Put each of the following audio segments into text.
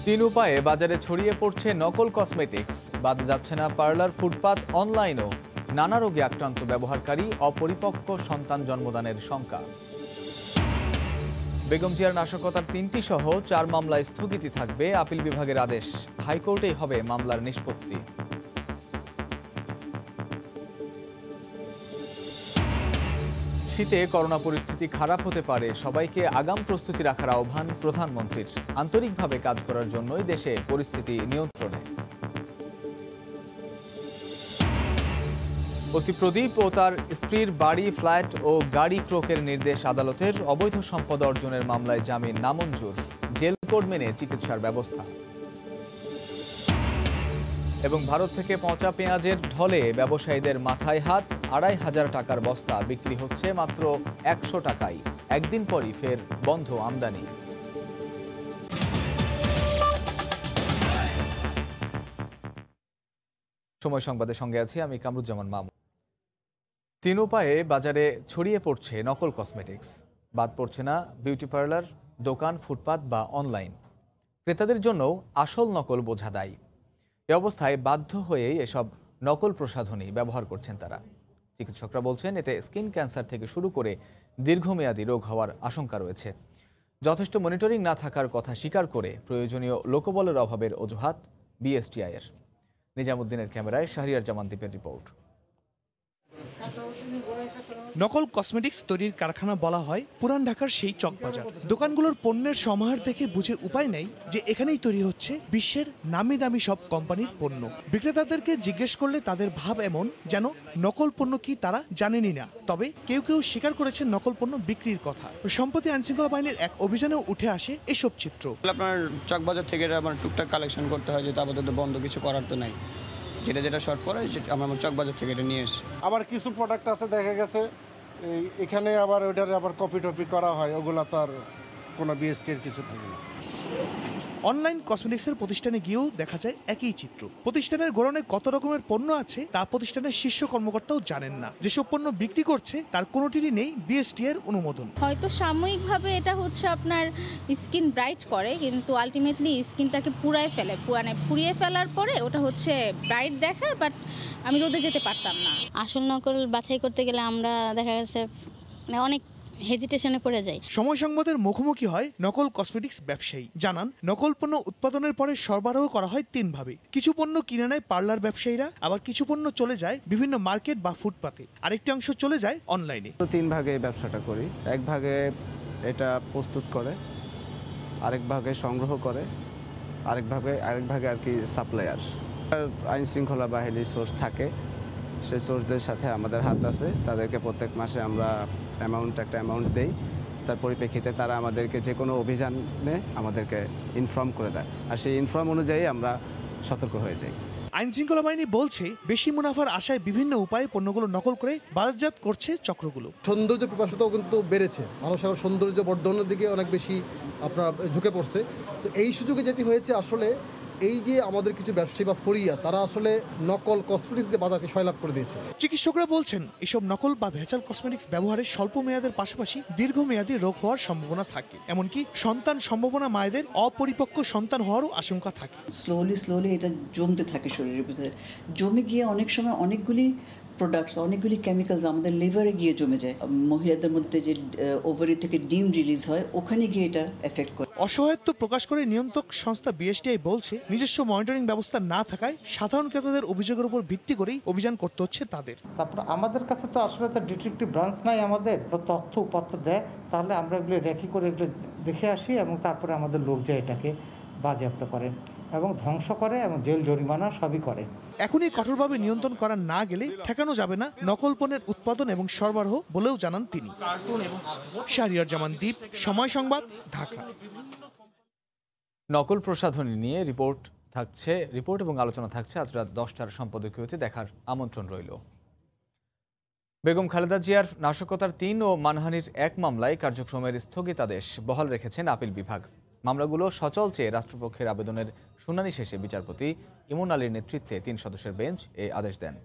তিন উপায়ে বাজারে ছড়িয়ে পড়ছে নকল কসমেটিক্স। বাদ যাচ্ছে না পার্লার, ফুটপাত, অনলাইনও। নানা রোগে আক্রান্ত ব্যবহারকারী, অপরিপক্ক সন্তান জন্মদানের শঙ্কা। বেগম জিয়ার নাশকতার ৩টি সহ ৪ মামলায় স্থগিতি থাকবে, আপিল বিভাগের আদেশ। হাইকোর্টেই হবে মামলার নিষ্পত্তি। শীতে করোনা পরিস্থিতি খারাপ হতে পারে, সবাইকে আগাম প্রস্তুতি রাখার আহ্বান প্রধানমন্ত্রীর। আন্তরিকভাবে কাজ করার জন্যই দেশে পরিস্থিতি নিয়ন্ত্রণে। ওসি প্রদীপ ও তার স্ত্রীর বাড়ি, ফ্ল্যাট ও গাড়ি ক্রোকের নির্দেশ আদালতের। অবৈধ সম্পদ অর্জনের মামলায় জামিন নামঞ্জুর, জেল কোড মেনে চিকিৎসার ব্যবস্থা। এবং ভারত থেকে পচা পেঁয়াজের ঢলে ব্যবসায়ীদের মাথায় হাত। ২৫০০ টাকার বস্তা বিক্রি হচ্ছে মাত্র ১০০ টাকায়। একদিন পরই ফের বন্ধ আমদানি। সময় সংবাদের সঙ্গে আছি আমি কামরুজ্জামান মামুন। ৩ উপায়ে বাজারে ছড়িয়ে পড়ছে নকল কসমেটিক্স। বাদ পড়ছে না বিউটি পার্লার, দোকান, ফুটপাত বা অনলাইন। ক্রেতাদের জন্যও আসল নকল বোঝা দায়ী। এ অবস্থায় বাধ্য হয়েই এসব নকল প্রসাধনী ব্যবহার করছেন তারা। চিকিৎসকরা বলছেন এতে স্কিন ক্যান্সার থেকে শুরু করে দীর্ঘমেয়াদী রোগ হওয়ার আশঙ্কা রয়েছে। যথেষ্ট মনিটরিং না থাকার কথা স্বীকার করে প্রয়োজনীয় লোকবলের অভাবের অজুহাত বিএসটিআইয়ের। নিজামুদ্দিনের ক্যামেরায় শাহরিয়ার জামান দ্বীপের রিপোর্ট। নকল কসমেটিক্স তৈরির কারখানা বলা হয় পুরান ঢাকার সেই চকবাজার। দোকানগুলোর পণ্যের সমাহার দেখে বুঝে উপায় নেই যে এখানেই তৈরি হচ্ছে বিশ্বের নামি দামি সব কোম্পানির পণ্য। বিক্রেতাদেরকে জিজ্ঞেস করলে তাদের ভাব এমন যেন নকল পণ্য কি তারা জানেনই না। তবে কেউ কেউ স্বীকার করেছেন নকল পণ্য বিক্রির কথা। সম্প্রতি আইনশৃঙ্খলা বাহিনীর এক অভিযানেও উঠে আসে এসব চিত্র। আপনার চকবাজার থেকে টুকটাক কালেকশন করতে হয়, যেটা আপাতত বন্ধ, কিছু করার তো নাই। যেটা শর্ট পড়ে আমরা চকবাজার থেকে এটা নিয়ে এসি। আবার কিছু প্রোডাক্ট আছে দেখা গেছে এখানে আবার ওইটার আবার কপি টপি করা হয়, ওগুলা তো আর কোনো বিএসটির কিছু থাকে না। অনলাইন কসমেটিক্সের প্রতিষ্ঠানে গিয়েও দেখা যায় একই চিত্র। প্রতিষ্ঠানের গোডাউনে কত রকমের পণ্য আছে তা প্রতিষ্ঠানের শীর্ষ কর্মকর্তাও জানেন না। যেসব পণ্য বিক্রি করছে তার কোনোটিরই নেই বিএসটিআইয়ের অনুমোদন। হয়তো সাময়িকভাবে এটা হচ্ছে আপনার স্কিন ব্রাইট করে, কিন্তু আলটিমেটলি স্কিনটাকে পুড়িয়ে ফেলার পরে ওটা হচ্ছে ব্রাইট দেখায়, বাট আমি রোদে যেতে পারতাম না। আসল নকল বাছাই করতে গেলে আমরা দেখা গেছে অনেক হেজিটেশনে পড়ে যাই। সময় সংবাদের মুখোমুখি হয় নকল কসমেটিক্স ব্যবসায়ী। জানান নকল পণ্য উৎপাদনের পরে সরবরাহ করা হয় 3 ভাবে। কিছু পণ্য কিনে নেয় পার্লার ব্যবসায়ীরা, আবার কিছু পণ্য চলে যায় বিভিন্ন মার্কেট বা ফুটপাতে, আরেকটি অংশ চলে যায় অনলাইনে। 3 ভাগে ব্যবসাটা করি। এক ভাগে এটা প্রস্তুত করে, আরেক ভাগে সংগ্রহ করে, আরেক ভাগে আর কি সাপ্লায়ার। আইন শৃঙ্খলা বাহিনীর সোর্স থাকে, সেই সোর্সদের সাথে আমাদের হাত আছে। তাদেরকে প্রত্যেক মাসে আমরা একটা অ্যামাউন্ট দেই। তার পরিপ্রেক্ষিতে তারা আমাদেরকে যে কোনো অভিযানে আমাদেরকে ইনফর্ম করে দেয়, আর সেই ইনফর্ম অনুযায়ী আমরা সতর্ক হয়ে যাই। আইন শৃঙ্খলা বাহিনী বলছে বেশি মুনাফার আশায় বিভিন্ন উপায়ে পণ্যগুলো নকল করে বাজারজাত করছে চক্রগুলো। সৌন্দর্য পিপাসাটাও কিন্তু বেড়েছে, মানুষ এখন সৌন্দর্য বর্ধনের দিকে অনেক বেশি আপনার ঝুঁকে পড়ছে। তো এই সুযোগে যেটি হয়েছে, আসলে এই যে আমাদের কিছু ব্যবসায়ী বা ফরিয়া তারা আসলে নকল কসমেটিক্স দিয়ে বাজারকে সয়লাভ করে দিয়েছে। চিকিৎসকরা বলছেন এসব নকল বা ভেজাল কসমেটিক্স ব্যবহারে স্বল্প মেয়াদের পাশাপাশি দীর্ঘমেয়াদী রোগ হওয়ার সম্ভাবনা থাকে। এমনকি সন্তান সম্ভাবনা মায়েদের অপরিপক্ক সন্তান হওয়ারও আশঙ্কা থাকে। স্লোলি এটা জমতে থাকে শরীরের ভিতরে, জমে গিয়ে অনেক সময় অনেকগুলি প্রোডাক্টস, অনেকগুলি কেমিক্যালস আমাদের লিভারে গিয়ে জমে যায়। মহিলাদের মধ্যে যে ওভারি থেকে ডিম রিলিজ হয়, ওখানে গিয়ে এটা এফেক্ট করে। অসহায়ত্ব প্রকাশ করে নিয়ন্ত্রক সংস্থা বিএসটিআই বলছে নিজস্ব মনিটরিং ব্যবস্থা না থাকায় সাধারণ ক্রেতাদের অভিযোগের উপর ভিত্তি করেই অভিযান করতে হচ্ছে তাদের। তারপর আমাদের কাছে তো আসলে তো ডিটেকটিভ ব্রাঞ্চ নাই, আমাদের তথ্য উপাত্ত দেয়, তাহলে আমরা এগুলো রেখি করে এগুলো দেখে আসি এবং তারপরে আমাদের লোক যায় এটাকে বাজেয়াপ্ত করে এবং ধ্বংস করে এবং জেল জরিমানা সবই করে। এখনই কঠোরভাবে নিয়ন্ত্রণ করা না গেলে ঠেকানো যাবে না নকল পণ্যের উৎপাদন এবং সরবরাহ বলেও জানান তিনি। শাহরিয়ার জামান দ্বীপ, সময় সংবাদ, ঢাকা। নকল প্রসাধনী নিয়ে রিপোর্ট এবং আলোচনা থাকছে আজ রাত 10টার সম্পাদকীয়তে। দেখার আমন্ত্রণ রইল। বেগম খালেদা জিয়ার নাশকতার 3 ও মানহানির 1 মামলায় কার্যক্রমের স্থগিতাদেশ বহাল রেখেছেন আপিল বিভাগ। মামলাগুলো সচল চেয়ে রাষ্ট্রপক্ষের আবেদনের শুনানি শেষে বিচারপতি ইমন আলীর নেতৃত্বে 3 সদস্যের বেঞ্চ এই আদেশ দেন।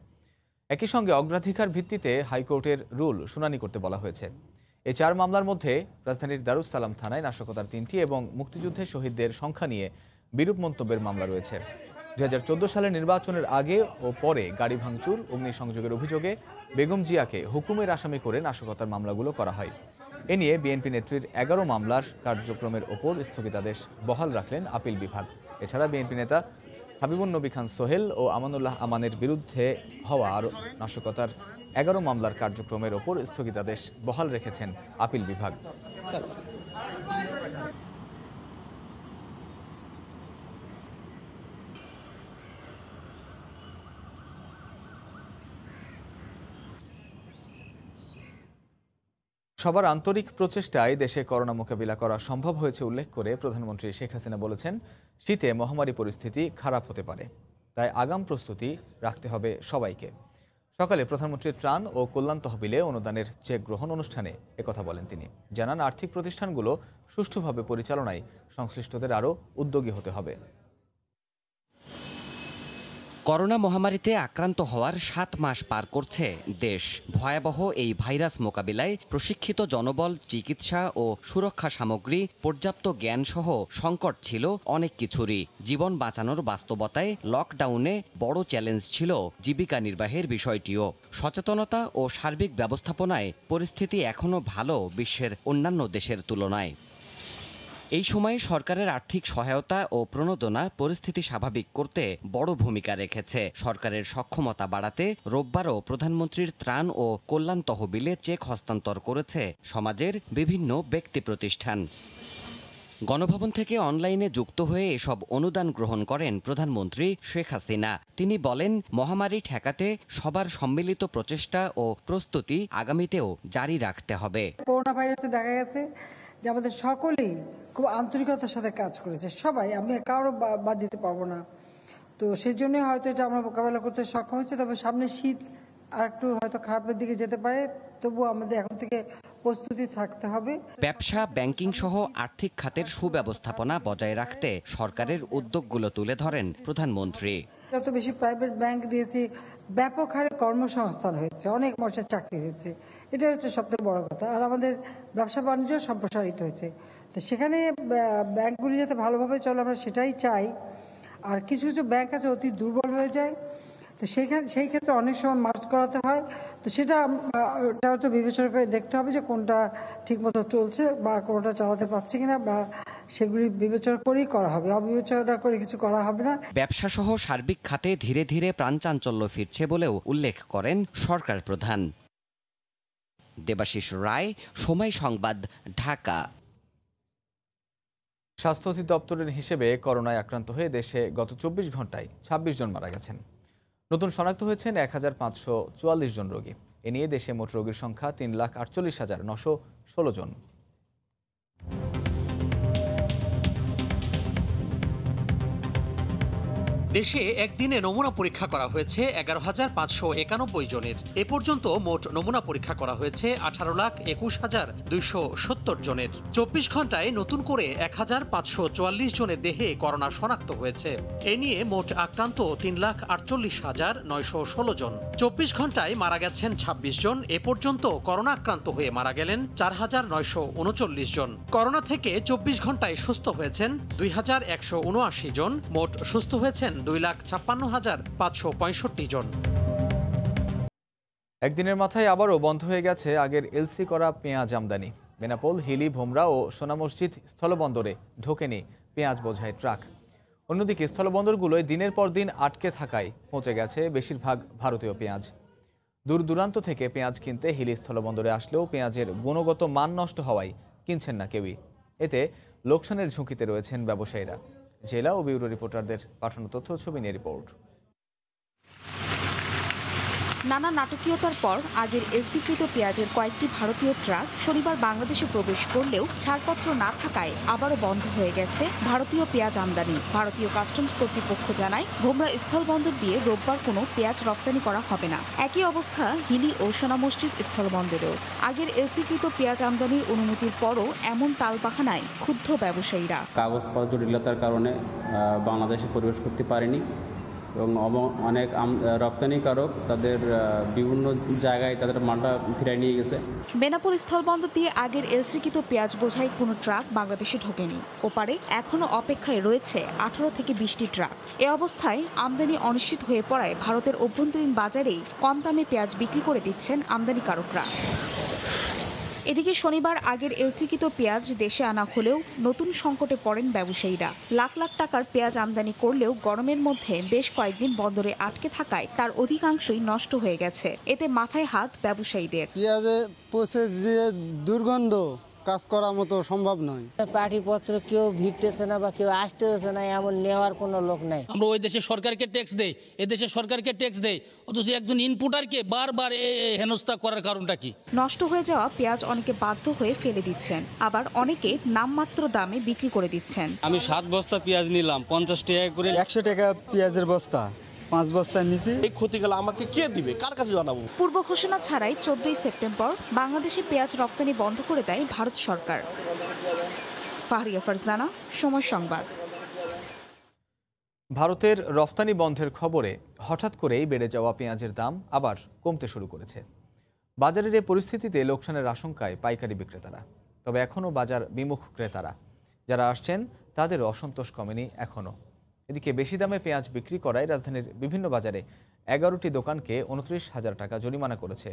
একই সঙ্গে অগ্রাধিকার ভিত্তিতে হাইকোর্টের রুল শুনানি করতে বলা হয়েছে। এই 4 মামলার মধ্যে রাজধানীর দারুস সালাম থানায় নাশকতার 3টি এবং মুক্তিযুদ্ধে শহীদদের সংখ্যা নিয়ে বিরূপ মন্তব্যের মামলা রয়েছে। 2014 সালের নির্বাচনের আগে ও পরে গাড়ি ভাঙচুর, অগ্নিসংযোগের অভিযোগে বেগম জিয়াকে হুকুমের আসামি করে নাশকতার মামলাগুলো করা হয়। এ নিয়ে বিএনপি নেত্রীর 11 মামলার কার্যক্রমের ওপর স্থগিতাদেশ বহাল রাখলেন আপিল বিভাগ। এছাড়া বিএনপি নেতা হাবিবুন নবী খান সোহেল ও আমানুল্লাহ আমানের বিরুদ্ধে হওয়া আরও নাশকতার 11 মামলার কার্যক্রমের ওপর স্থগিতাদেশ বহাল রেখেছেন আপিল বিভাগ। সবার আন্তরিক প্রচেষ্টায় দেশে করোনা মোকাবিলা করা সম্ভব হয়েছে উল্লেখ করে প্রধানমন্ত্রী শেখ হাসিনা বলেছেন, শীতে মহামারী পরিস্থিতি খারাপ হতে পারে, তাই আগাম প্রস্তুতি রাখতে হবে সবাইকে। সকালে প্রধানমন্ত্রীর ত্রাণ ও কল্যাণ তহবিলে অনুদানের চেক গ্রহণ অনুষ্ঠানে একথা বলেন তিনি। জানান, আর্থিক প্রতিষ্ঠানগুলো সুষ্ঠুভাবে পরিচালনায় সংশ্লিষ্টদের আরও উদ্যোগী হতে হবে। করোনা মহামারীতে আক্রান্ত হওয়ার 7 মাস পার করছে দেশ। ভয়াবহ এই ভাইরাস মোকাবিলায় প্রশিক্ষিত জনবল, চিকিৎসা ও সুরক্ষা সামগ্রী, পর্যাপ্ত জ্ঞান সহ সংকট ছিল অনেক কিছুরই। জীবন বাঁচানোর বাস্তবতায় লকডাউনে বড় চ্যালেঞ্জ ছিল জীবিকা নির্বাহের বিষয়টিও। সচেতনতা ও সার্বিক ব্যবস্থাপনায় পরিস্থিতি এখনও ভালো বিশ্বের অন্যান্য দেশের তুলনায়। এই সময়ে সরকারের আর্থিক সহায়তা ও প্রণোদনা পরিস্থিতি স্বাভাবিক করতে বড় ভূমিকা রেখেছে। সরকারের সক্ষমতা বাড়াতে রোববারও প্রধানমন্ত্রীর ত্রাণ ও কল্যাণ তহবিলে চেক হস্তান্তর করেছে সমাজের বিভিন্ন ব্যক্তি প্রতিষ্ঠান। গণভবন থেকে অনলাইনে যুক্ত হয়ে এসব অনুদান গ্রহণ করেন প্রধানমন্ত্রী শেখ হাসিনা। তিনি বলেন, মহামারী ঠেকাতে সবার সম্মিলিত প্রচেষ্টা ও প্রস্তুতি আগামীতেও জারি রাখতে হবে। করোনা ভাইরাসে দেখা গেছে যে আমাদের সকলেই খুব আন্তরিকতার সাথে কাজ করেছে, সবাই, আমি কারো বাদ দিতে পারবো না। তো সেই জন্য হয়তো এটা আমরা মোকাবেলা করতে সক্ষম হয়েছে। তবে সামনে শীত আর একটু হয়তো খারাপের দিকে যেতে পারে, তবুও আমাদের এখন থেকে প্রস্তুতি থাকতে হবে। ব্যবসা, ব্যাংকিং সহ আর্থিক খাতের সুব্যবস্থাপনা বজায় রাখতে সরকারের উদ্যোগগুলো তুলে ধরেন প্রধানমন্ত্রী। যত বেশি প্রাইভেট ব্যাংক দিয়েছি, ব্যাপক হারে কর্মসংস্থান হয়েছে, অনেক মানুষের চাকরি হয়েছে, এটা হচ্ছে সবথেকে বড় কথা। আর আমাদের ব্যবসা বাণিজ্য সম্প্রসারিত হয়েছে। তো সেখানে ব্যাংকগুলি যাতে ভালোভাবে চলে আমরা সেটাই চাই। আর কিছু কিছু ব্যাংক আছে অতি দুর্বল হয়ে যায়, তো সেই ক্ষেত্রে অনেক সময় মার্জ করাতে হয়। তো সেটা তো বিবেচনা করে দেখতে হবে যে কোনটা ঠিকমতো চলছে বা কোনটা চালাতে পারছে কিনা, বা সেগুলি বিবেচনা করেই করা হবে, অবিবেচনা করে কিছু করা হবে না। ব্যবসা সহ সার্বিক খাতে ধীরে ধীরে প্রাণচাঞ্চল্য ফিরছে বলেও উল্লেখ করেন সরকার প্রধান। দেবাশিস রায়, সময় সংবাদ, ঢাকা। স্বাস্থ্য অধিদপ্তরের হিসেবে করোনায় আক্রান্ত হয়ে দেশে গত 24 ঘন্টায় 26 জন মারা গেছেন। নতুন শনাক্ত হয়েছেন 1544 জন রোগী। এ নিয়ে দেশে মোট রোগীর সংখ্যা 3,48,916 জন। দেশে একদিনে নমুনা পরীক্ষা করা হয়েছে 11,591 জনের। এ পর্যন্ত মোট নমুনা পরীক্ষা করা হয়েছে 18,21,270 জনের। 24 ঘন্টায় নতুন করে 1,544 জনের দেহে করোনা শনাক্ত হয়েছে। এ নিয়ে মোট আক্রান্ত 3,48,916 জন। 24 ঘন্টায় মারা গেছেন 26 জন। এ পর্যন্ত করোনা আক্রান্ত হয়ে মারা গেলেন 4,939 জন। করোনা থেকে 24 ঘন্টায় সুস্থ হয়েছেন 2,179 জন। মোট সুস্থ হয়েছেন 2,56,565 জন। একদিনের মাথায় আবারও বন্ধ হয়ে গেছে আগের এলসি করা পেঁয়াজ আমদানি। বেনাপোল, হিলি, ভোমরা ও সোনা মসজিদ স্থলবন্দরে ঢোকেনি পেঁয়াজ বোঝাই ট্রাক। অন্যদিকে স্থলবন্দরগুলোয় দিনের পর দিন আটকে থাকায় পৌঁছে গেছে বেশিরভাগ ভারতীয় পেঁয়াজ। দূর দূরান্ত থেকে পেঁয়াজ কিনতে হিলি স্থলবন্দরে আসলেও পেঁয়াজের গুণগত মান নষ্ট হওয়ায় কিনছেন না কেউই। এতে লোকসানের ঝুঁকিতে রয়েছেন ব্যবসায়ীরা। জেলা ও ব্যুরো রিপোর্টারদের পাঠানো তথ্য ছবি নিয়ে রিপোর্ট। নানা নাটকীয়তার পর আগের এলসিকৃত পেঁয়াজের কয়েকটি ভারতীয় ট্রাক শনিবার বাংলাদেশে প্রবেশ করলেও ছাড়পত্র না থাকায় আবারও বন্ধ হয়ে গেছে ভারতীয় পেঁয়াজ আমদানি। ভারতীয় কাস্টমস কর্তৃপক্ষ জানায়, ভোমরা স্থলবন্দর দিয়ে রোববার কোনো পেঁয়াজ রপ্তানি করা হবে না। একই অবস্থা হিলি ও সোনা মসজিদ স্থলবন্দরেও। আগের এলসিকৃত পেঁয়াজ আমদানির অনুমতির পরও এমন তালবাহানায় ক্ষুব্ধ ব্যবসায়ীরা। কাগজপত্র জটিলতার কারণে বাংলাদেশে প্রবেশ করতে পারেনি এবং অনেক রপ্তানিকারক তাদের বিভিন্ন জায়গায় তাদের মালটা ফিরিয়ে নিয়ে গেছে। বেনাপোল স্থলবন্দর দিয়ে আগের এলসিকৃত পেঁয়াজ বোঝাই কোনো ট্রাক বাংলাদেশে ঢোকেনি। ওপারে এখনও অপেক্ষায় রয়েছে 18 থেকে 20টি ট্রাক। এ অবস্থায় আমদানি অনিশ্চিত হয়ে পড়ায় ভারতের অভ্যন্তরীণ বাজারেই কম দামে পেঁয়াজ বিক্রি করে দিচ্ছেন আমদানিকারকরা। এদিকে শনিবার আগের এলসিকৃত পেঁয়াজ দেশে আনা হলেও নতুন সংকটে পড়েন ব্যবসায়ীরা। লাখ লাখ টাকার পেঁয়াজ আমদানি করলেও গরমের মধ্যে বেশ কয়েকদিন বন্দরে আটকে থাকায় তার অধিকাংশই নষ্ট হয়ে গেছে। এতে মাথায় হাত ব্যবসায়ীদের। পেঁয়াজে পচে যে দুর্গন্ধ, কাজ করার মতো সম্ভব নয়। পাটিপত্র কেউ ভিড়তেছে না বা কেউ আসতেছে না, এমন নেওয়ার কোনো লোক নাই। আমরা ওই দেশে সরকারকে ট্যাক্স দেই, এ দেশে সরকারকে ট্যাক্স দেই, অথচ একজন ইনপুটারকে বারবার হেনস্থা করার কারণটা কি? নষ্ট হয়ে যাওয়া পেঁয়াজ অনেকে বাধ্য হয়ে ফেলে দিচ্ছেন, আবার অনেকে নামমাত্র দামে বিক্রি করে দিচ্ছেন। আমি 7 বস্তা পেঁয়াজ নিলাম 50 টাকা করে। 100 টাকা পেঁয়াজের বস্তা, 5 বস্তার নিচে। এই ক্ষতিগুলো আমাকে কে দিবে, কার কাছে জানাবো? পূর্ব ঘোষণা ছাড়াই 14 সেপ্টেম্বর বাংলাদেশে পেঁয়াজ রপ্তানি বন্ধ করে দেয় ভারত সরকার। ফাহরিয়া ফারজানা, সময় সংবাদ। ভারতের রফতানি বন্ধের খবরে হঠাৎ করেই বেড়ে যাওয়া পেঁয়াজের দাম আবার কমতে শুরু করেছে। বাজারের এই পরিস্থিতিতে লোকসানের আশঙ্কায় পাইকারি বিক্রেতারা। তবে এখনও বাজার বিমুখ ক্রেতারা যারা আসছেন তাদের অসন্তোষ কমেনি এখনও। এদিকে বেশি দামে পেঁয়াজ বিক্রি করায় রাজধানীর বিভিন্ন বাজারে 11টি দোকানকে 29,000 টাকা জরিমানা করেছে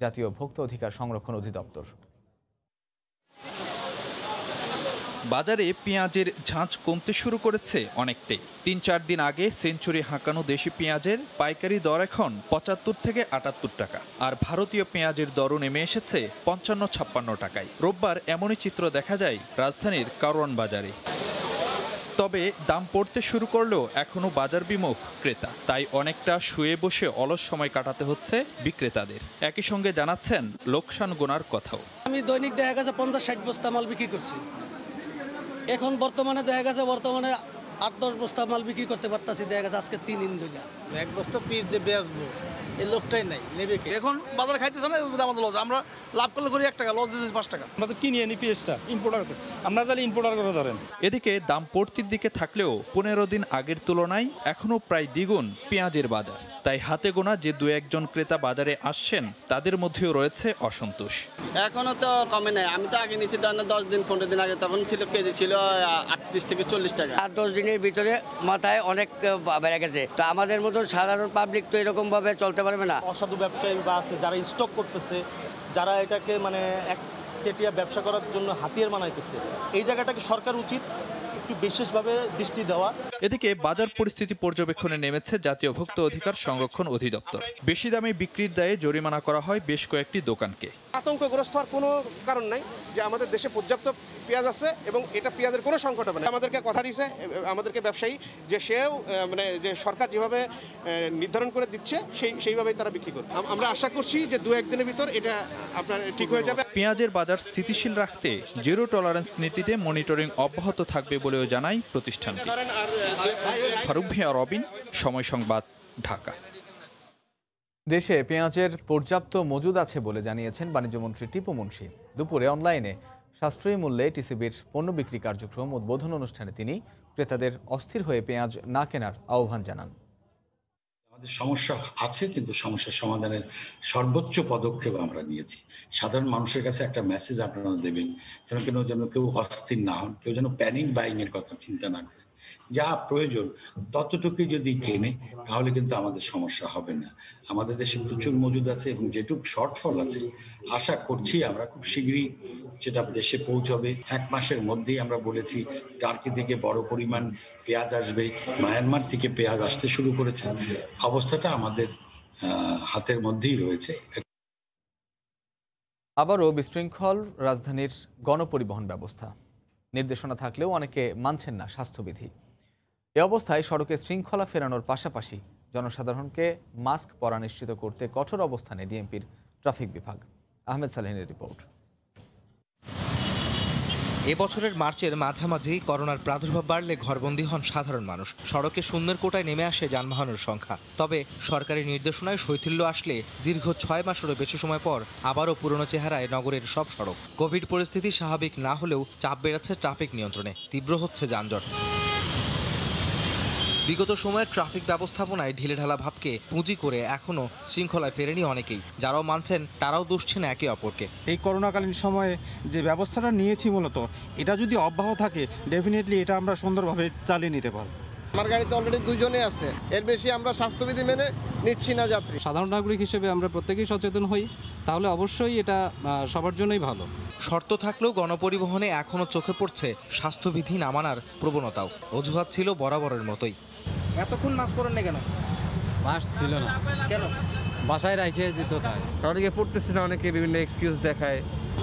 জাতীয় ভোক্তা অধিকার সংরক্ষণ অধিদপ্তর। বাজারে পেঁয়াজের ঝাঁঝ কমতে শুরু করেছে অনেকটাই। 3-4 দিন আগে সেঞ্চুরি হাঁকানো দেশি পেঁয়াজের পাইকারি দর এখন 75 থেকে 78 টাকা, আর ভারতীয় পেঁয়াজের দরও নেমে এসেছে 55-56 টাকায়। রোববার এমনই চিত্র দেখা যায় রাজধানীর কারওয়ান বাজারে। তবে দাম পড়তে শুরু করলেও এখনো বাজার বিমুখ ক্রেতা, তাই অনেকটা শুয়ে বসে অলস সময় কাটাতে হচ্ছে বিক্রেতাদের। একই সঙ্গে জানাচ্ছেন লোকসান গোনার কথাও। আমি দৈনিক দেখা গেছে 50-60 বস্তা মাল বিক্রি করছি, এখন বর্তমানে দেখা গেছে 8-10 বস্তা মাল বিক্রি করতে পারতাছি। দেখা গেছে আজকে 3 দিন ধরে 1 বস্তা পিস দিয়ে বেচবো, এই লোকটাই নাই, নেবে কে? এখন বাজারে খাইতেছে না, আমাদের লস। আমরা লাভ করলে করি 1 টাকা, লস দিতেছি 5 টাকা। আমরা তো কিনে আনি পেঁয়াজটা, ইম্পোর্টার, আমরা তাহলে ইম্পোর্টার করে ধরেন। এদিকে দাম পড়তির দিকে থাকলেও 15 দিন আগের তুলনায় এখনো প্রায় দ্বিগুণ পেঁয়াজের বাজার। তাই হাতে গোনা যে 2-1 ক্রেতা বাজারে আসছেন তাদের মধ্যেও রয়েছে অসন্তোষ। এখনো তো কমে নাই। আমি তো আগে নিয়েছি 10 দিন 15 দিন আগে, তখন ছিল কেজি ছিল 38 থেকে 40 টাকা। 8-10 দিনের ভিতরে মাথায় অনেক বেড়ে গেছে। তো আমাদের মতো সাধারণ পাবলিক তো এরকম ভাবে চলতে পারবে না। অসাধু ব্যবসায়ী বা আছে যারা স্টক করতেছে, যারা এটাকে একচেটিয়া ব্যবসা করার জন্য হাতিয়ার বানাইতেছে, এই জায়গাটাকে সরকার উচিত একটু বিশেষভাবে দৃষ্টি দেওয়া। এদিকে বাজার পরিস্থিতি পর্যবেক্ষণে নেমেছে জাতীয় ভোক্তা অধিকার সংরক্ষণ অধিদপ্তর। বেশি দামে বিক্রির দায়ে জরিমানা করা হয় বেশ কয়েকটি দোকানকে। আতঙ্কগ্রস্ত হওয়ার কোনো কারণ নাই, যে আমাদের দেশে পর্যাপ্ত পেঁয়াজ আছে এবং এটা পেঁয়াজের কোনো সংকট হবে না। আমাদেরকে কথা দিয়েছে আমাদেরকে ব্যবসায়ী, যে সেও যে সরকার যেভাবে নির্ধারণ করে দিচ্ছে সেইভাবেই তারা বিক্রি করবে। আমরা আশা করছি যে 2-1 দিনের ভিতর এটা আপনার ঠিক হয়ে যাবে। পেঁয়াজের বাজার স্থিতিশীল রাখতে জিরো টলারেন্স নীতিতে মনিটরিং অব্যাহত থাকবে বলেও জানায় প্রতিষ্ঠানটি। ফারুক ভিয়া, রবিন, সময় সংবাদ, ঢাকা। দেশে পেঁয়াজের পর্যাপ্ত মজুদ আছে বলে জানিয়েছেন বাণিজ্যমন্ত্রী টিপু মুনশি। দুপুরে অনলাইনে সাশ্রয়ী মূল্যে টিসিবির পণ্য বিক্রি কার্যক্রম উদ্বোধন অনুষ্ঠানে তিনি ক্রেতাদের অস্থির হয়ে পেঁয়াজ না কেনার আহ্বান জানান। আমাদের সমস্যা আছে, কিন্তু সমস্যার সমাধানের সর্বোচ্চ পদক্ষেপ আমরা নিয়েছি। সাধারণ মানুষের কাছে একটা মেসেজ আপনারা দেবেন, যেন কেউ অস্থির না হন, কেউ যেন প্যানিক বাইং এর কথা চিন্তা না করে। যা প্রয়োজন ততটুকুই যদি কেনে তাহলে কিন্তু আমাদের সমস্যা হবে না। আমাদের দেশে প্রচুর মজুদ আছে এবং যেটুকু শর্টফল আছে আশা করছি আমরা খুব শীঘ্রই সেটা দেশে পৌঁছবে। 1 মাসের মধ্যেই আমরা বলেছি টার্কি থেকে বড় পরিমাণ পেঁয়াজ আসবে, মায়ানমার থেকে পেঁয়াজ আসতে শুরু করেছে। অবস্থাটা আমাদের হাতের মধ্যেই রয়েছে। আবারও বিশৃঙ্খল রাজধানীর গণপরিবহন ব্যবস্থা। নির্দেশনা থাকলেও অনেকে মানছেন না স্বাস্থ্যবিধি। এ অবস্থায় সড়কে শৃঙ্খলা ফেরানোর পাশাপাশি জনসাধারণকে মাস্ক পরা নিশ্চিত করতে কঠোর অবস্থানে ডিএমপির ট্রাফিক বিভাগ। আহমেদ সালেহিনের রিপোর্ট। এবছরের মার্চের মাঝামাঝি করোনার প্রাদুর্ভাব বাড়লে ঘরবন্দি হন সাধারণ মানুষ। সড়কে শূন্যের কোটায় নেমে আসে যানবাহনের সংখ্যা। তবে সরকারি নির্দেশনায় শৈথিল্য আসলে দীর্ঘ 6 মাসেরও বেশি সময় পর আবারও পুরনো চেহারায় নগরের সব সড়ক। কোভিড পরিস্থিতি স্বাভাবিক না হলেও চাপ বেড়েছে ট্রাফিক নিয়ন্ত্রণে, তীব্র হচ্ছে যানজট। বিগত সময়ের ট্রাফিক ব্যবস্থাপনায় ঢিলেঢালা ভাবকে পুঁজি করে এখনও শৃঙ্খলায় ফেরেনি অনেকেই। যারাও মানছেন তারাও দুষছেন একে অপরকে। এই করোনাকালীন সময়ে যে ব্যবস্থাটা নিয়েছি মূলত এটা যদি অব্যাহত থাকে ডেফিনেটলি এটা আমরা সুন্দরভাবে চালিয়ে নিতে পারব। আমার গাড়িতে অলরেডি 2 জনে আছে, এর বেশি আমরা স্বাস্থ্যবিধি মেনে নিচ্ছি না যাত্রী। সাধারণ নাগরিক হিসেবে আমরা প্রত্যেকেই সচেতন হই, তাহলে অবশ্যই এটা সবার জন্যই ভালো। শর্ত থাকলেও গণপরিবহনে এখনও চোখে পড়ছে স্বাস্থ্যবিধি না মানার প্রবণতাও। অজুহাত ছিল বরাবরের মতোই। এতক্ষণ মাস্ক পরেন না কেন? মাস্ক ছিল না। কেন? বাসায় রাখে যেত তাই। অনেকে পড়তেছে না, অনেকে বিভিন্ন এক্সকিউজ দেখায়।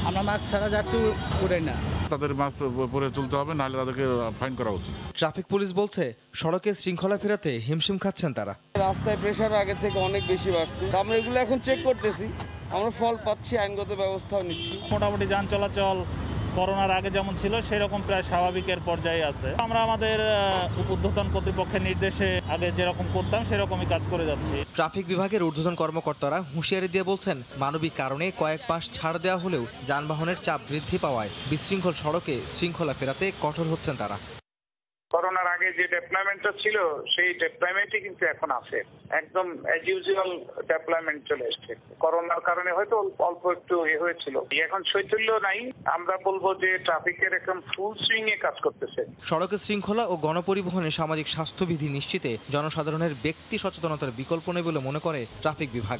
আমরা মাস্ক ছাড়া যাত্রী উড়াই না। তাদের মাস্ক পরে চলতে হবে, নাহলে তাদেরকে ফাইন করা উচিত। ট্রাফিক পুলিশ বলছে সড়কে শৃঙ্খলা ফেরাতে হিমশিম খাচ্ছেন তারা। রাস্তায় প্রেশার আগে থেকে অনেক বেশি বাড়ছে, আমরা এগুলো এখন চেক করতেছি, আমরা ফল পাচ্ছি, আইনগত ব্যবস্থাও নিচ্ছি। মোটামুটি যান চলাচল করোনার আগে যেমন ছিল সেরকম প্রায় স্বাভাবিকের পর্যায়ে আছে। আমরা আমাদের ঊর্ধ্বতন কর্তৃপক্ষের নির্দেশে আগে যেরকম করতাম সেরকমই কাজ করে যাচ্ছি। ট্রাফিক বিভাগের ঊর্ধ্বতন কর্মকর্তারা হুঁশিয়ারি দিয়ে বলছেন, মানবিক কারণে কয়েক মাস ছাড় দেওয়া হলেও যানবাহনের চাপ বৃদ্ধি পাওয়ায় বিশৃঙ্খল সড়কে শৃঙ্খলা ফেরাতে কঠোর হচ্ছেন তারা। করোনার আগে যে ডেপ্লয়মেন্টটা ছিল সেই ডেপ্লয়মেন্টই কিন্তু এখন আছে, একদম অ্যাজ ইউজুয়াল ডেপ্লয়মেন্ট চলে এসছে। করোনার কারণে হয়তো অল্প একটু হয়েছিল, এখন শৈথিল্য নাই। আমরা বলবো যে ট্রাফিকের একদম ফুল সুইং এ কাজ করতেছে। সড়কে শৃঙ্খলা ও গণপরিবহনে সামাজিক স্বাস্থ্যবিধি নিশ্চিতে জনসাধারণের ব্যক্তি সচেতনতার বিকল্প নেই বলে মনে করে ট্রাফিক বিভাগ।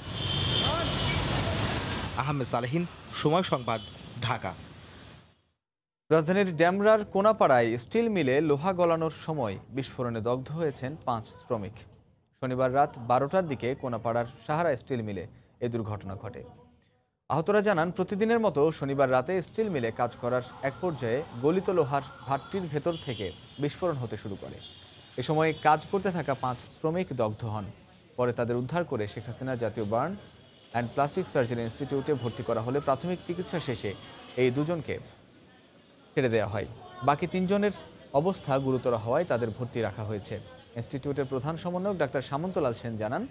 আহমেদ সালেহিন, সময় সংবাদ, ঢাকা। রাজধানীর ড্যামরার কোনাপাড়ায় স্টিল মিলে লোহা গলানোর সময় বিস্ফোরণে দগ্ধ হয়েছেন 5 শ্রমিক। শনিবার রাত 12টার দিকে কোনাপাড়ার সাহারা স্টিল মিলে এ দুর্ঘটনা ঘটে। আহতরা জানান, প্রতিদিনের মতো শনিবার রাতে স্টিল মিলে কাজ করার এক পর্যায়ে গলিত লোহার ভাটটির ভেতর থেকে বিস্ফোরণ হতে শুরু করে। এ সময় কাজ করতে থাকা 5 শ্রমিক দগ্ধ হন। পরে তাদের উদ্ধার করে শেখ হাসিনা জাতীয় বার্ন অ্যান্ড প্লাস্টিক সার্জারি ইনস্টিটিউটে ভর্তি করা হলে প্রাথমিক চিকিৎসা শেষে এই দুজনকে ছেড়ে দেওয়া হয়। বাকি 3 জনের অবস্থা গুরুতর হওয়ায় তাদের ভর্তি রাখা হয়েছে। ইনস্টিটিউটের প্রধান সমন্বয়ক ডাক্তার সামন্তলাল সেন জানান,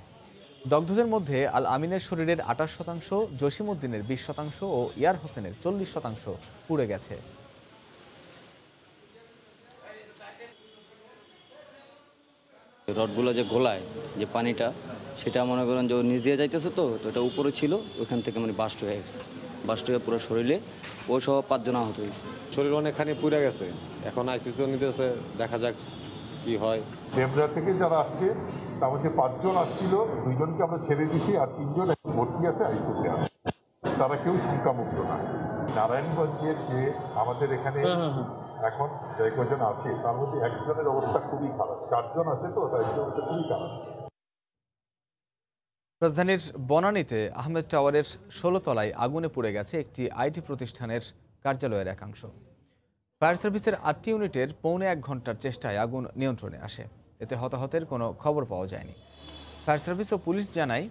দগ্ধদের মধ্যে আল আমিনের শরীরের 28%, জসিমউদ্দিনের 20% ও ইয়ার হোসেনের 40% পুড়ে গেছে। রডগুলো যে গোলায় যে পানিটা, সেটা মনে করেন যে নিচ দিয়ে যাইতেছে, তো এটা উপরে ছিল, ওইখান থেকে মানে বাস্ট হয়ে গেছে। বাস্ট হয়ে পুরো শরীরে ও সহ 5 জন আহত হয়েছে। শরীর অনেকখানি পুড়ে গেছে, এখন আইসিইউ নিতেছে, দেখা যাক কি হয়। ডেমরা থেকে যারা আসছে তার মধ্যে 5 জন আসছিল, 2 জনকে আমরা ছেড়ে দিচ্ছি, আর 3 জন ভর্তি আছে, আইসিইউতে আছে। তারা কেউ সংখ্যামুক্ত না। নারায়ণগঞ্জের যে আমাদের এখানে এখন যে কজন আছে তার মধ্যে 1 জনের অবস্থা খুবই খারাপ, 4 জন আছে, তো তার অবস্থা খুবই খারাপ। রাজধানীর বনানীতে আহমেদ টাওয়ারের 16 তলায় আগুনে পুড়ে গেছে একটি আইটি প্রতিষ্ঠানের কার্যালয়ের একাংশ। ফায়ার সার্ভিসের 8টি ইউনিটের পৌনে 1 ঘন্টার চেষ্টায় আগুন নিয়ন্ত্রণে আসে। এতে হতাহতের কোনো খবর পাওয়া যায়নি। ফায়ার সার্ভিস ও পুলিশ জানায়,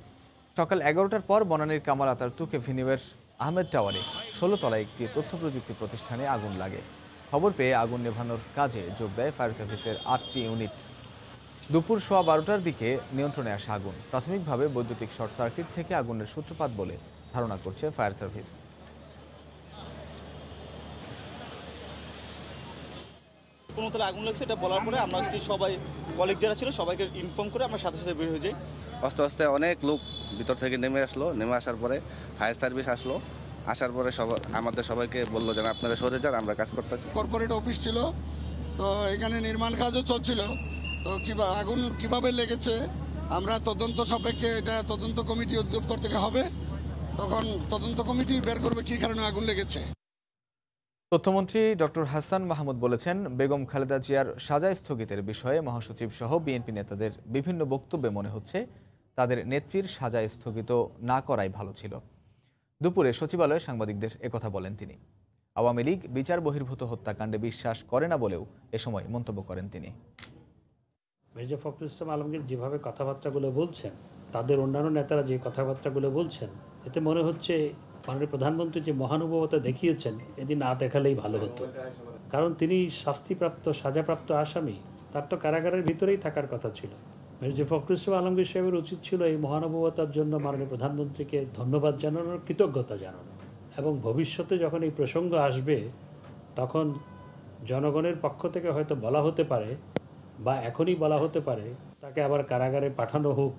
সকাল 11টার পর বনানীর কামাল আতাতুর্ক এভিনিউয়ের আহমেদ টাওয়ারে 16 তলায় একটি তথ্য প্রযুক্তি প্রতিষ্ঠানে আগুন লাগে। খবর পেয়ে আগুন নেভানোর কাজে যোগ দেয় ফায়ার সার্ভিসের 8টি ইউনিট। দুপুর 12:15টার দিকে নিয়ন্ত্রণে আসে আগুন। প্রাথমিকভাবে বৈদ্যুতিক শর্ট সার্কিট থেকে আগুনের সূত্রপাত বলে ধারণা করছে ফায়ার সার্ভিস। কোনো তলায় আগুন লাগছে এটা বলার পরে আমরা সবাই কলিগ যারা ছিল সবাইকে ইনফর্ম করে আমরা সাথে সাথে বের হয়ে যাই। আস্তে আস্তে অনেক লোক ভিতর থেকে নেমে আসলো, নেমে আসার পরে ফায়ার সার্ভিস আসলো, আসার পরে আমাদের সবাইকে বললো যে আপনারা সরে যান, আমরা কাজ করতেছি। কর্পোরেট অফিস ছিল, তো এখানে নির্মাণ কাজও চলছিল, তো আগুন কিভাবে লেগেছে আমরা তদন্ত সাপেক্ষে, এটা তদন্ত কমিটি অধিদপ্তর থেকে হবে, তখন তদন্ত কমিটি বের করবে কি কারণে আগুন লেগেছে। তথ্যমন্ত্রী ডক্টর হাসান মাহমুদ বলেছেন, বেগম খালেদা জিয়ার সাজা স্থগিতের বিষয়ে মহাসচিব সহ বিএনপি নেতাদের বিভিন্ন বক্তব্যে মনে হচ্ছে তাদের নেত্রীর সাজা স্থগিত না করাই ভালো ছিল। দুপুরে সচিবালয়ে সাংবাদিকদের একথা বলেন তিনি। আওয়ামী লীগ বিচার বহির্ভূত হত্যাকাণ্ডে বিশ্বাস করে না বলেও এ সময় মন্তব্য করেন তিনি। মির্জা ফখরুল ইসলাম আলমগীর যেভাবে কথাবার্তাগুলো বলছেন, তাদের অন্যান্য নেতারা যে কথাবার্তাগুলো বলছেন, এতে মনে হচ্ছে মাননীয় প্রধানমন্ত্রী যে মহানুভবতা দেখিয়েছেন এদিন না দেখালেই ভালো হতো। কারণ তিনি শাস্তিপ্রাপ্ত সাজাপ্রাপ্ত আসামি, তার তো কারাগারের ভিতরেই থাকার কথা ছিল। মির্জা ফখরুল ইসলাম আলমগীর সাহেবের উচিত ছিল এই মহানুভবতার জন্য মাননীয় প্রধানমন্ত্রীকে ধন্যবাদ জানানোর, কৃতজ্ঞতা জানানো, এবং ভবিষ্যতে যখন এই প্রসঙ্গ আসবে তখন জনগণের পক্ষ থেকে হয়তো বলা হতে পারে বা এখনই বলা হতে পারে তাকে আবার কারাগারে পাঠানো হোক।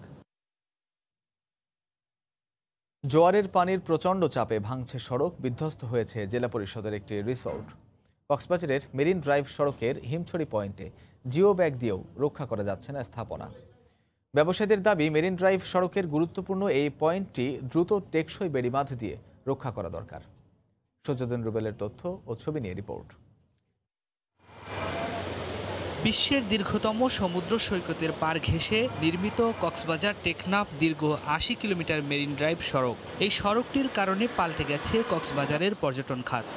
জোয়ারের পানির প্রচণ্ড চাপে ভাঙছে সড়ক, বিধ্বস্ত হয়েছে জেলা পরিষদের একটি রিসোর্ট। কক্সবাজারের মেরিন ড্রাইভ সড়কের হিমছড়ি পয়েন্টে জিও ব্যাগ দিয়েও রক্ষা করা যাচ্ছে না স্থাপনা। ব্যবসায়ীদের দাবি, মেরিন ড্রাইভ সড়কের গুরুত্বপূর্ণ এই পয়েন্টটি দ্রুত টেকসই বেড়িবাঁধ দিয়ে রক্ষা করা দরকার। সজ্জাদুন রুবেলের তথ্য ও ছবি নিয়ে রিপোর্ট। বিশ্বের দীর্ঘতম সমুদ্র সৈকতের পার ঘেঁষে নির্মিত কক্সবাজার টেকনাফ দীর্ঘ ৮০ কিলোমিটার মেরিন ড্রাইভ সড়ক। এই সড়কটির কারণে পাল্টে গেছে কক্সবাজারের পর্যটন খাত।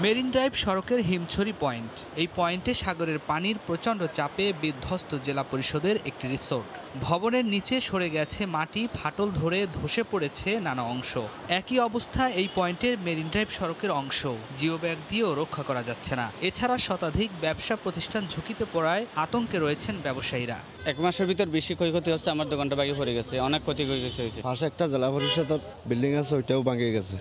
মেরিন ড্রাইভ সড়কের হিমছড়ি পয়েন্ট, এই পয়েন্টে সাগরের পানির প্রচণ্ড চাপে বিধ্বস্ত জেলা পরিষদের একটি রিসোর্ট। ভবনের নিচে সরে গেছে মাটি, ফাটল ধরে ধসে পড়েছে নানা অংশ। একই অবস্থা এই পয়েন্টের মেরিন ড্রাইভ সড়কের অংশ, জিও ব্যাগ দিয়েও রক্ষা করা যাচ্ছে না। এছাড়া শতাধিক ব্যবসা প্রতিষ্ঠান ঝুঁকিতে পড়ায় আতঙ্কে রয়েছেন ব্যবসায়ীরা। 1 মাসের ভিতর বেশি ক্ষয়ক্ষতি হচ্ছে, আমার দোকানটা ভাঙে পড়ে গেছে, অনেক ক্ষতি হয়ে গেছে। পাশে একটা জেলা পরিষদের বিল্ডিং আছে, ওইটাও ভাঙে গেছে,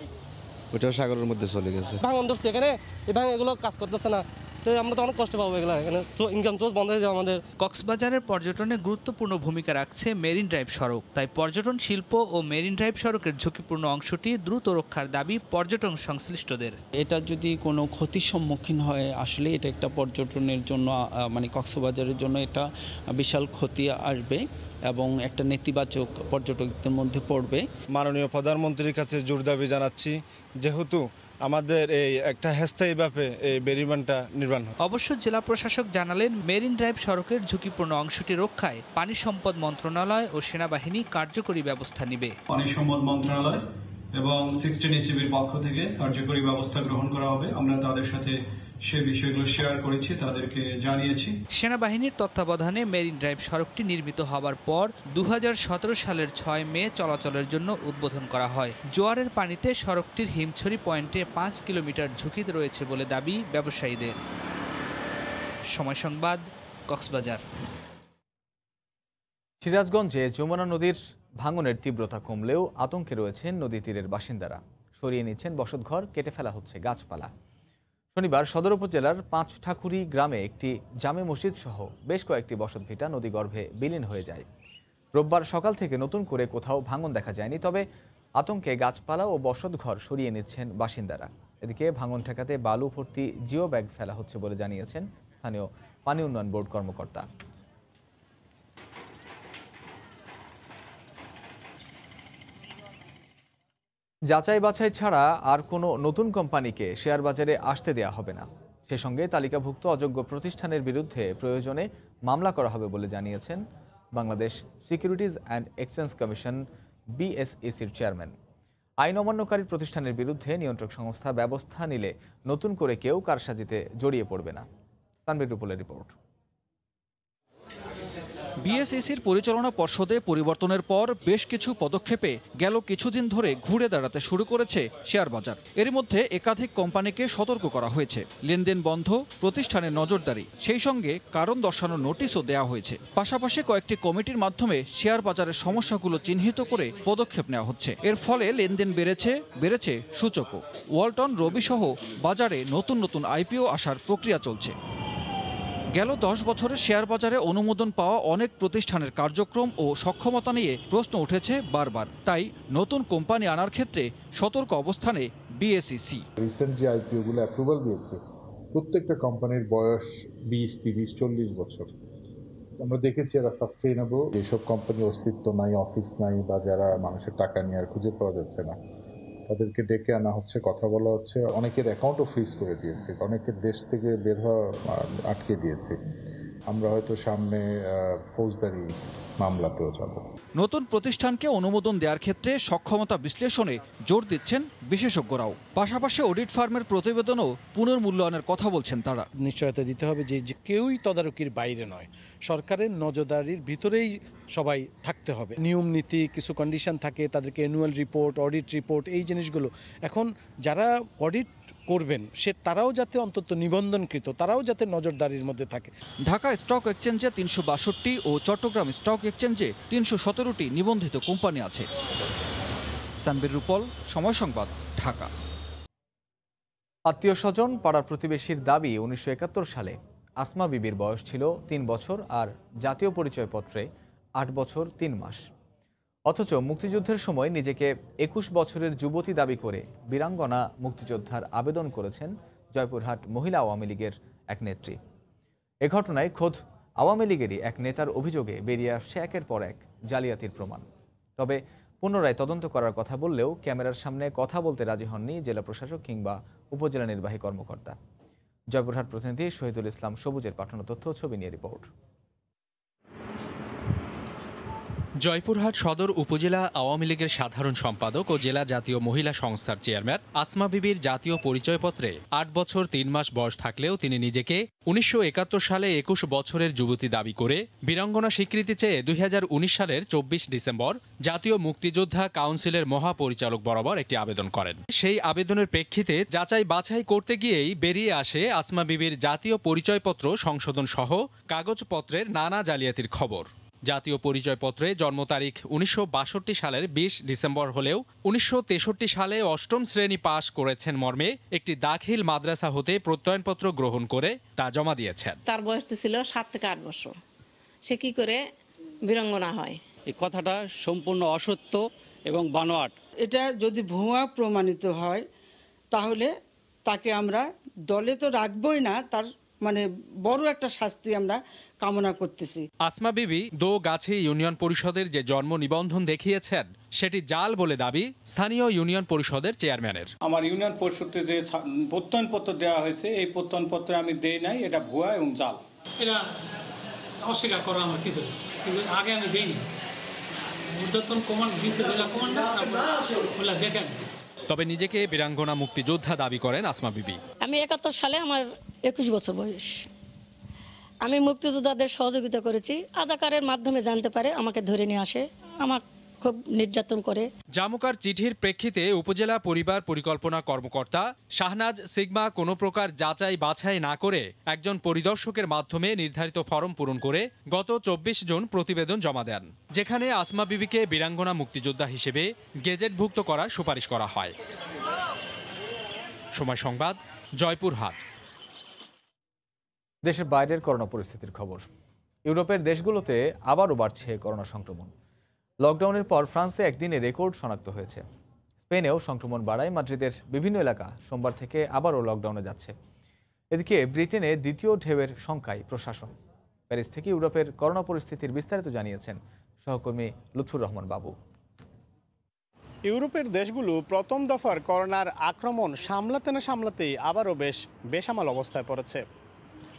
ওইটাও সাগরের মধ্যে চলে গেছে। ভাঙন ধরছে এখানে, এই ভাঙ এগুলো কাজ করতেছে না, তো আমরা তো অনেক কষ্ট পাবো এগুলো, এখানে ইনকাম সোর্স বন্ধ হয়ে যাবে আমাদের। কক্সবাজারের পর্যটনে গুরুত্বপূর্ণ ভূমিকা রাখছে মেরিন ড্রাইভ সড়ক, তাই পর্যটন শিল্প ও মেরিন ড্রাইভ সড়কের ঝুঁকিপূর্ণ অংশটি দ্রুত রক্ষার দাবি পর্যটন সংশ্লিষ্টদের। এটা যদি কোনো ক্ষতির সম্মুখীন হয়, আসলে এটা একটা পর্যটনের জন্য মানে কক্সবাজারের জন্য এটা বিশাল ক্ষতি আসবে এবং একটা নেতিবাচক পর্যটকদের মধ্যে পড়বে। মাননীয় প্রধানমন্ত্রীর কাছে জোর দাবি জানাচ্ছি, যেহেতু আমাদের এই একটা স্থায়ীভাবে এই বেরিবানটা নির্মাণ হয়। অবশ্য জেলা প্রশাসক জানালেন, মেরিন ড্রাইভ সড়কের ঝুঁকিপূর্ণ অংশটি রক্ষায় পানি সম্পদ মন্ত্রণালয় ও সেনাবাহিনী কার্যকরী ব্যবস্থা নেবে। পানি সম্পদ মন্ত্রণালয় এবং 16 ECBর পক্ষ থেকে কার্যকরী ব্যবস্থা গ্রহণ করা হবে। আমরা তাদের সাথে সে বিষয়গুলো শেয়ার করেছি, তাদেরকে জানিয়েছি। সেনাবাহিনীর তত্ত্বাবধানে মেরিন ড্রাইভ সড়কটি নির্মিত হবার পর 2017 সালের 6 মে চলাচলের জন্য উদ্বোধন করা হয়। জোয়ারের পানিতে সড়কটির হিমছড়ি পয়েন্টে 5 কিলোমিটার ঝুঁকিতে রয়েছে বলে দাবি ব্যবসায়ীদের। সময় সংবাদ, কক্সবাজার। সিরাজগঞ্জে যমুনা নদীর ভাঙনের তীব্রতা কমলেও আতঙ্কে রয়েছেন নদী তীরের বাসিন্দারা। সরিয়ে নিচ্ছেন বসতঘর, কেটে ফেলা হচ্ছে গাছপালা। শনিবার সদর উপজেলার 5 ঠাকুরি গ্রামে একটি জামে মসজিদ সহ বেশ কয়েকটি বসতভিটা নদীগর্ভে বিলীন হয়ে যায়। রোববার সকাল থেকে নতুন করে কোথাও ভাঙন দেখা যায়নি, তবে আতঙ্কে গাছপালা ও বসতঘর সরিয়ে নিচ্ছেন বাসিন্দারা। এদিকে ভাঙন ঠেকাতে বালু ভর্তি জিও ব্যাগ ফেলা হচ্ছে বলে জানিয়েছেন স্থানীয় পানি উন্নয়ন বোর্ড কর্মকর্তা। যাচাই বাছাই ছাড়া আর কোনো নতুন কোম্পানিকে শেয়ার বাজারে আসতে দেয়া হবে না। সে সঙ্গে তালিকাভুক্ত অযোগ্য প্রতিষ্ঠানের বিরুদ্ধে প্রয়োজনে মামলা করা হবে বলে জানিয়েছেন Bangladesh securities and exchange commission BSECর চেয়ারম্যান। আইন অমান্যকারী প্রতিষ্ঠানের বিরুদ্ধে নিয়ন্ত্রক সংস্থা ব্যবস্থা নিলে নতুন করে কেউ কারসাজিতে জড়িয়ে পড়বে না। তানভীর রুপলের রিপোর্ট। BSECর পরিচালনা পর্ষদে পরিবর্তনের পর বেশ কিছু পদক্ষেপে গেল কিছুদিন ধরে ঘুরে দাঁড়াতে শুরু করেছে শেয়ার বাজার। এর মধ্যে একাধিক কোম্পানিকে সতর্ক করা হয়েছে, লেনদেন বন্ধ, প্রতিষ্ঠানে নজরদারি, সেই সঙ্গে কারণ দর্শানোর নোটিশও দেওয়া হয়েছে। পাশাপাশি কয়েকটি কমিটির মাধ্যমে শেয়ার বাজারের সমস্যাগুলো চিহ্নিত করে পদক্ষেপ নেওয়া হচ্ছে। এর ফলে লেনদেন বেড়েছে সূচকও। ওয়ালটন, রবি সহ বাজারে নতুন নতুন IPO আসার প্রক্রিয়া চলছে। গেল 10 বছরে শেয়ার বাজারে অনুমোদন পাওয়া অনেক প্রতিষ্ঠানের কার্যক্রম ও সক্ষমতা নিয়ে প্রশ্ন উঠেছে বারবার। তাই নতুন কোম্পানি আনার ক্ষেত্রে সতর্ক অবস্থানে BSEC। রিসেন্ট যে IPO গুলো অ্যাপ্রুভাল দিয়েছে, প্রত্যেকটা কোম্পানির বয়স 20, 30, 40 বছর। আমরা দেখেছি এরা সাস্টেইনেবল। যেসব কোম্পানি অস্তিত্ব নাই, অফিস নাই, বা যারা মানুষের টাকা নিয়ে আর খুঁজে পাওয়া যাচ্ছে না, তাদেরকে ডেকে আনা হচ্ছে, কথা বলা হচ্ছে। অনেকের অ্যাকাউন্টও ফ্রিজ করে দিয়েছে, অনেকের দেশ থেকে বের হওয়া আটকে দিয়েছে। আমরা হয়তো সামনে ফৌজদারি মামলাতেও যাব। নতুন প্রতিষ্ঠানকে অনুমোদন দেওয়ার ক্ষেত্রে সক্ষমতা বিশ্লেষণে জোর দিচ্ছেন বিশেষজ্ঞরাও। পাশাপাশি অডিট ফার্মের প্রতিবেদনও পুনর্মূল্যায়নের কথা বলছেন তারা। নিশ্চয়তা দিতে হবে যে কেউই তদারকির বাইরে নয়, সরকারের নজরদারির ভিতরেই সবাই থাকতে হবে। নিয়ম নীতি, কিছু কন্ডিশন থাকে, তাদেরকে অ্যানুয়াল রিপোর্ট, অডিট রিপোর্ট, এই জিনিসগুলো এখন যারা অডিট করবেন তারাও যাতে অন্তত নিবন্ধনকৃত, তারাও যাতে নজরদারির মধ্যে থাকে। ঢাকা স্টক এক্সচেঞ্জে 362টি ও চট্টগ্রাম স্টক এক্সচেঞ্জে 317টি নিবন্ধিত কোম্পানি আছে। তানভীর রুপল, সময় সংবাদ, ঢাকা। আত্মীয় স্বজন, পাড়ার প্রতিবেশীর দাবি 1971 সালে আসমা বিবির বয়স ছিল ৩ বছর আর জাতীয় পরিচয়পত্রে ৮ বছর ৩ মাস। অথচ মুক্তিযুদ্ধের সময় নিজেকে ২১ বছরের যুবতী দাবি করে বীরাঙ্গনা মুক্তিযোদ্ধার আবেদন করেছেন জয়পুরহাট মহিলা আওয়ামী লীগের এক নেত্রী। এ ঘটনায় খোদ আওয়ামী লীগেরই এক নেতার অভিযোগে বেরিয়ে আসছে একের পর এক জালিয়াতির প্রমাণ। তবে পুনরায় তদন্ত করার কথা বললেও ক্যামেরার সামনে কথা বলতে রাজি হননি জেলা প্রশাসক কিংবা উপজেলা নির্বাহী কর্মকর্তা। জয়পুরহাট প্রতিনিধি শহীদুল ইসলাম সবুজের পাঠানো তথ্য ছবি নিয়ে রিপোর্ট। জয়পুরহাট সদর উপজেলা আওয়ামী লীগের সাধারণ সম্পাদক ও জেলা জাতীয় মহিলা সংস্থার চেয়ারম্যান আসমা বিবির জাতীয় পরিচয়পত্রে ৮ বছর ৩ মাস বয়স থাকলেও তিনি নিজেকে ১৯৭১ সালে ২১ বছরের যুবতী দাবি করে বীরাঙ্গনা স্বীকৃতি চেয়ে ২০১৯ সালের ২৪ ডিসেম্বর জাতীয় মুক্তিযোদ্ধা কাউন্সিলের মহাপরিচালক বরাবর একটি আবেদন করেন। সেই আবেদনের প্রেক্ষিতে যাচাই বাছাই করতে গিয়েই বেরিয়ে আসে আসমা বিবির জাতীয় পরিচয়পত্র সংশোধন সহ কাগজপত্রের নানা জালিয়াতির খবর। জাতীয় পরিচয়পত্রে জন্ম তারিখ ১৯৬২ সালের ২০ ডিসেম্বর হলেও ১৯৬৩ সালে ৮ম শ্রেণী পাশ করেছেন মর্মে একটি দাখিল মাদ্রাসা হতে প্রত্যয়নপত্র গ্রহণ করে তা জমা দিয়েছেন। তার বয়স ছিল ৭ থেকে ৮ বছর। সে কি করে বীরাঙ্গনা হয়? এই কথাটা সম্পূর্ণ অসত্য এবং বানোয়াট। এটা যদি ভুয়া প্রমাণিত হয় তাহলে তাকে আমরা দলে তো রাখবই না, তার মানে বড় একটা শাস্তি আমরা কামনা করতেছি। আসমা বিবি দোগাছি ইউনিয়ন পরিষদের যে জন্ম নিবন্ধন দেখিয়েছেন সেটি জাল বলে দাবি স্থানীয় ইউনিয়ন পরিষদের চেয়ারম্যানের। আমার ইউনিয়ন পরিষদে যে প্রত্যয়নপত্র দেওয়া হয়েছে এই প্রত্যয়নপত্র আমি দেই নাই, এটা ভুয়া এবং জাল। এটা অস্বীকার করার আমার কিছু কিন্তু আগে আমি দেইনি। ঊর্ধ্বতন কমান্ড দিয়েছে জেলা কমান্ডার দেখে আমি। তবে নিজেকে বীরাঙ্গনা মুক্তিযোদ্ধা দাবি করেন আসমা বিবি। আমি ৭১ সালে আমার ২১ বছর বয়স। আমি মুক্তিযোদ্ধাদের সহযোগিতা করেছি। আজাকারের মাধ্যমে জানতে পারে, আমাকে ধরে নিয়ে আসে, আমাকে খুব নির্যাতন করে। জামুকার চিঠির প্রেক্ষিতে উপজেলা পরিবার পরিকল্পনা কর্মকর্তা শাহনাজ সিগমা কোনো প্রকার যাচাই বাছাই না করে একজন পরিদর্শকের মাধ্যমে নির্ধারিত ফরম পূরণ করে গত ২৪ জুন প্রতিবেদন জমা দেন, যেখানে আসমা বিবিকে বীরাঙ্গনা মুক্তিযোদ্ধা হিসেবে গেজেটভুক্ত করার সুপারিশ করা হয়। সময় সংবাদ, জয়পুরহাট। দেশের বাইরের করোনা পরিস্থিতির খবর। ইউরোপের দেশগুলোতে আবারও বাড়ছে করোনা সংক্রমণ। লকডাউনের পর ফ্রান্সে একদিনে রেকর্ড শনাক্ত হয়েছে। স্পেনেও সংক্রমণ বাড়ায় মাদ্রিদের বিভিন্ন এলাকা সোমবার থেকে আবারও লকডাউনে যাচ্ছে। এদিকে ব্রিটেনে দ্বিতীয় ঢেউয়ের শঙ্কায় প্রশাসন। প্যারিস থেকে ইউরোপের করোনা পরিস্থিতির বিস্তারিত জানিয়েছেন সহকর্মী লুৎফুর রহমান বাবু। ইউরোপের দেশগুলো প্রথম দফার করোনার আক্রমণ সামলাতেই আবারও বেশ বেসামাল অবস্থায় পড়েছে।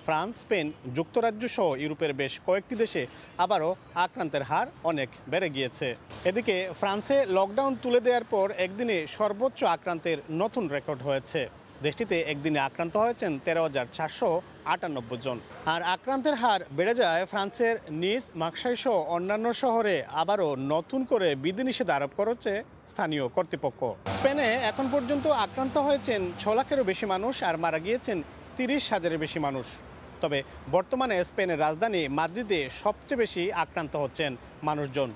ফ্রান্স, স্পেন, যুক্তরাজ্য সহ ইউরোপের বেশ কয়েকটি দেশে আবারও আক্রান্তের হার অনেক বেড়ে গিয়েছে। এদিকে ফ্রান্সে লকডাউন তুলে দেওয়ার পর একদিনে সর্বোচ্চ আক্রান্তের নতুন রেকর্ড হয়েছে। দেশটিতে একদিনে আক্রান্ত হয়েছেন ১৩,৪৯৮ জন। আর আক্রান্তের হার বেড়ে যায় ফ্রান্সের নিস, মার্সাই সহ অন্যান্য শহরে আবারও নতুন করে বিধিনিষেধ আরোপ করেছে স্থানীয় কর্তৃপক্ষ। স্পেনে এখন পর্যন্ত আক্রান্ত হয়েছেন ৬ লাখেরও বেশি মানুষ আর মারা গিয়েছেন ৩০,০০০-এর বেশি মানুষ। তবে বর্তমানে স্পেনের রাজধানী মাদ্রিদে সবচেয়ে বেশি আক্রান্ত হচ্ছেন মানুষজন।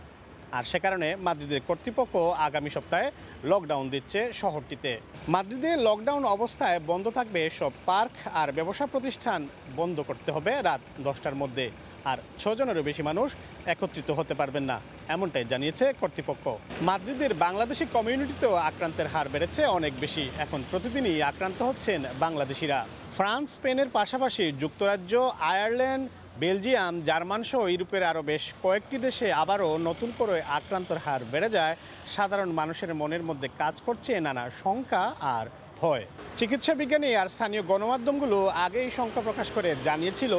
আর সে কারণে মাদ্রিদের কর্তৃপক্ষ আগামী সপ্তাহে লকডাউন দিচ্ছে শহরটিতে। মাদ্রিদে লকডাউন অবস্থায় বন্ধ থাকবে সব পার্ক আর ব্যবসা প্রতিষ্ঠান বন্ধ করতে হবে রাত ১০টার মধ্যে। আর ৬ জনেরও বেশি মানুষ একত্রিত হতে পারবেন না, এমনটাই জানিয়েছে কর্তৃপক্ষ। মাদ্রিদের বাংলাদেশি কমিউনিটিতেও আক্রান্তের হার বেড়েছে অনেক বেশি। এখন প্রতিদিনই আক্রান্ত হচ্ছেন বাংলাদেশিরা। ফ্রান্স, স্পেনের পাশাপাশি যুক্তরাজ্য, আয়ারল্যান্ড, বেলজিয়াম, জার্মান সহ ইউরোপের আরও বেশ কয়েকটি দেশে আবারও নতুন করে আক্রান্তের হার বেড়ে যায়। সাধারণ মানুষের মনের মধ্যে কাজ করছে নানা শঙ্কা আর ভয়। চিকিৎসা বিজ্ঞানী আর স্থানীয় গণমাধ্যমগুলো আগেই শঙ্কা প্রকাশ করে জানিয়েছিল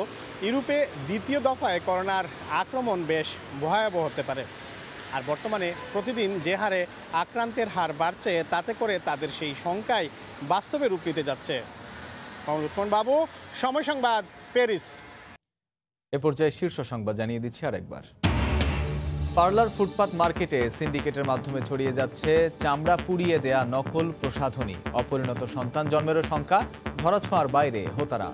ইউরোপে দ্বিতীয় দফায় করোনার আক্রমণ বেশ ভয়াবহ হতে পারে। আর বর্তমানে প্রতিদিন যে হারে আক্রান্তের হার বাড়ছে তাতে করে তাদের সেই শঙ্কাই বাস্তবে রূপ নিতে যাচ্ছে। লুৎফুর বাবু, সময় সংবাদ, প্যারিস। এ পর্যায়ে শীর্ষ সংবাদ জানিয়ে দিচ্ছি আরেকবার। পার্লার, ফুটপাত মার্কেটে সিন্ডিকেটের মাধ্যমে ছড়িয়ে যাচ্ছে চামড়া পুড়িয়ে দেয়া নকল প্রসাধনী। অপরিণত সন্তান জন্মেরও শঙ্কা, ধরাছোঁয়ার বাইরে হোতারা।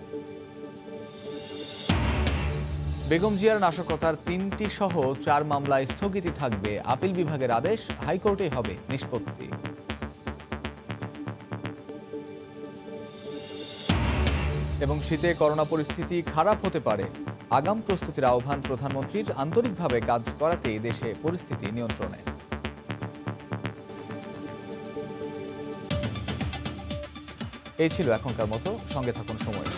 বেগম জিয়ার নাশকতার ৩টি সহ ৪ মামলায় স্থগিতি থাকবে। আপিল বিভাগের আদেশ, হাইকোর্টে হবে নিষ্পত্তি। এবং শীতে করোনা পরিস্থিতি খারাপ হতে পারে। আগাম প্রস্তুতির আহ্বান প্রধানমন্ত্রীর, আন্তরিকভাবে কাজ করাতেই দেশে পরিস্থিতি নিয়ন্ত্রণে। এই ছিল এখনকার মতো, সঙ্গে থাকুন সময়।